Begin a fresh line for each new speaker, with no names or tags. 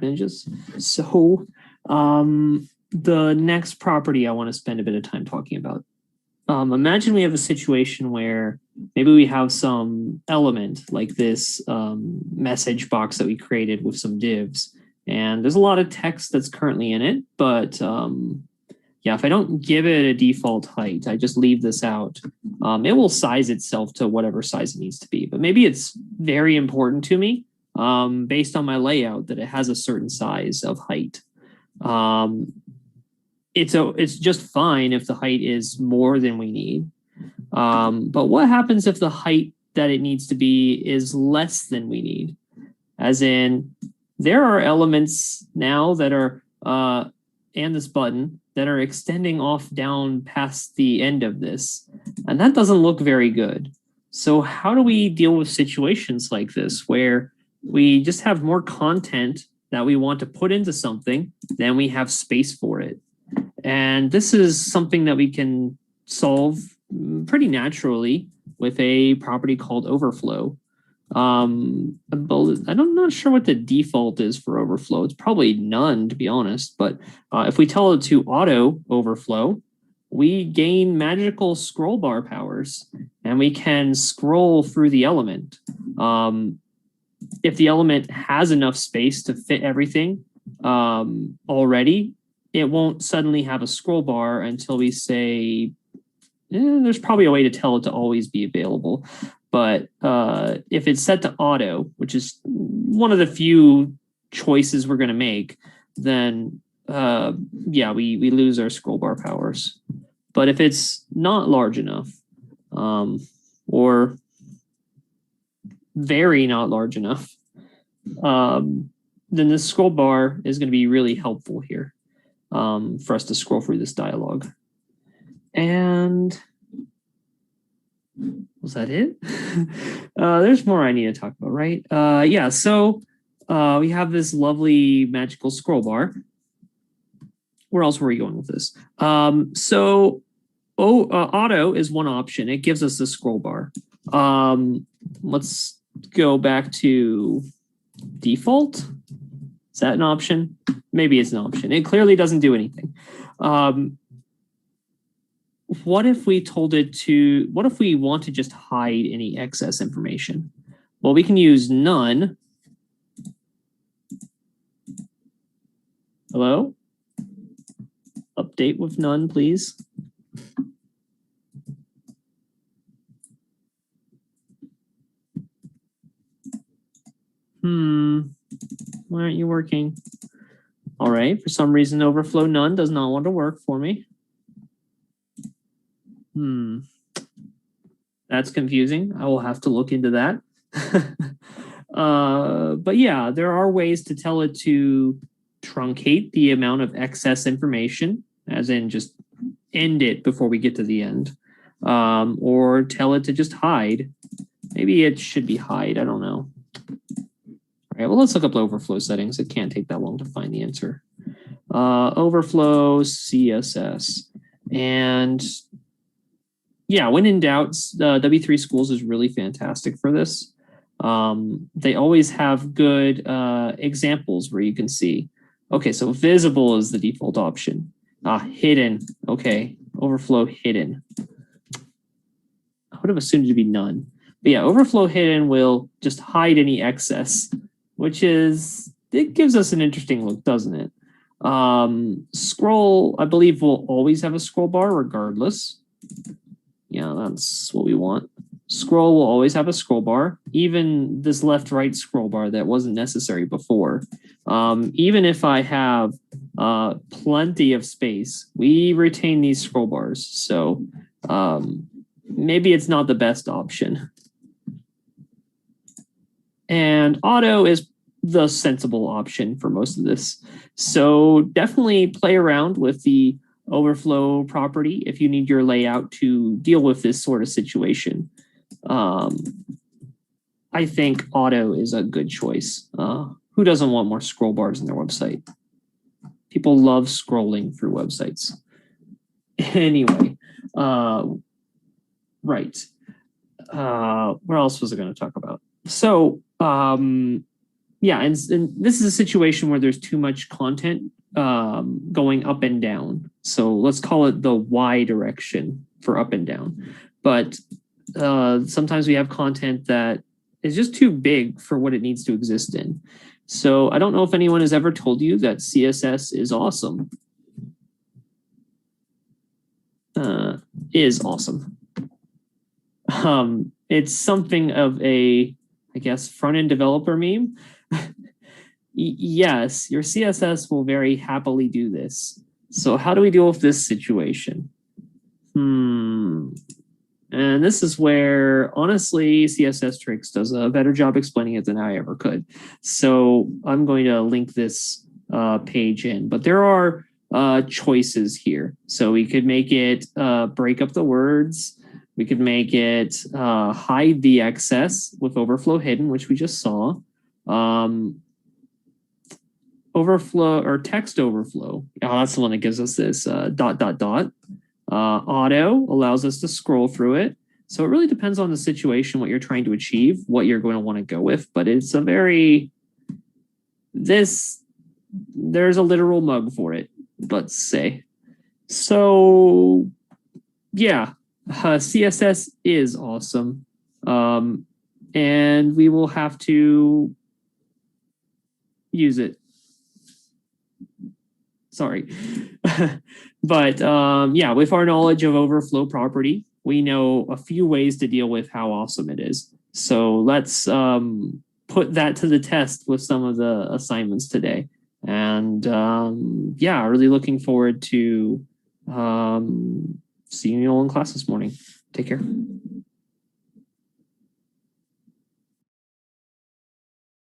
ninjas. So the next property I want to spend a bit of time talking about. Imagine we have a situation where maybe we have some element like this message box that we created with some divs. And there's a lot of text that's currently in it, but yeah, if I don't give it a default height, I just leave this out, it will size itself to whatever size it needs to be. But maybe it's very important to me based on my layout that it has a certain size of height. It's just fine if the height is more than we need. But what happens if the height that it needs to be is less than we need? As in, there are elements now that are, and this button, that are extending off down past the end of this. And that doesn't look very good. So how do we deal with situations like this where we just have more content that we want to put into something than we have space for it? And this is something that we can solve pretty naturally with a property called Overflow. I'm not sure what the default is for Overflow. It's probably none, to be honest. But if we tell it to auto overflow, we gain magical scroll bar powers, and we can scroll through the element. If the element has enough space to fit everything already, it won't suddenly have a scroll bar until we say, there's probably a way to tell it to always be available. But if it's set to auto, which is one of the few choices we're going to make, then yeah, we lose our scroll bar powers. But if it's not large enough, or very not large enough, then the scroll bar is going to be really helpful here for us to scroll through this dialogue. And was that it? There's more I need to talk about, right? Yeah, so we have this lovely magical scroll bar. Where else were we going with this? Auto is one option. It gives us the scroll bar. Let's go back to default. Is that an option? Maybe it's an option. It clearly doesn't do anything. What if we told it to, what if we want to just hide any excess information? Well, we can use none. Hello? Update with none, please. Why aren't you working? All right, for some reason, Overflow none does not want to work for me. That's confusing. I will have to look into that. But yeah, there are ways to tell it to truncate the amount of excess information, as in just end it before we get to the end, or tell it to just hide. Maybe it should be hide. I don't know. All right, well, let's look up the Overflow settings. It can't take that long to find the answer. Overflow CSS. And yeah, when in doubt, W3 Schools is really fantastic for this. They always have good examples where you can see, okay, so visible is the default option. Hidden, okay, Overflow hidden. I would have assumed it to be none. But yeah, Overflow hidden will just hide any excess, which is, it gives us an interesting look, doesn't it? Scroll, I believe, will always have a scroll bar regardless. Yeah, that's what we want. Scroll will always have a scroll bar, even this left-right scroll bar that wasn't necessary before. Even if I have plenty of space, we retain these scroll bars. So maybe it's not the best option. And auto is the sensible option for most of this. So definitely play around with the Overflow property if you need your layout to deal with this sort of situation. I think auto is a good choice. Who doesn't want more scroll bars in their website? People love scrolling through websites. Anyway, right. What else was I going to talk about? So, yeah, and this is a situation where there's too much content going up and down. So let's call it the Y direction for up and down. But sometimes we have content that is just too big for what it needs to exist in. So I don't know if anyone has ever told you that CSS is awesome. Is awesome. It's something of a, I guess, front-end developer meme. Yes, your CSS will very happily do this. So how do we deal with this situation? And this is where, honestly, CSS Tricks does a better job explaining it than I ever could. So I'm going to link this page in. But there are choices here. So we could make it break up the words. We could make it hide the excess with overflow hidden, which we just saw. Overflow or text overflow. Oh, that's the one that gives us this ... Auto allows us to scroll through it. So it really depends on the situation, what you're trying to achieve, what you're going to want to go with. But it's a very, there's a literal mug for it, let's say. So yeah, CSS is awesome. And we will have to use it. Sorry. But yeah, with our knowledge of overflow property, we know a few ways to deal with how awesome it is. So let's put that to the test with some of the assignments today. And yeah, really looking forward to seeing you all in class this morning. Take care.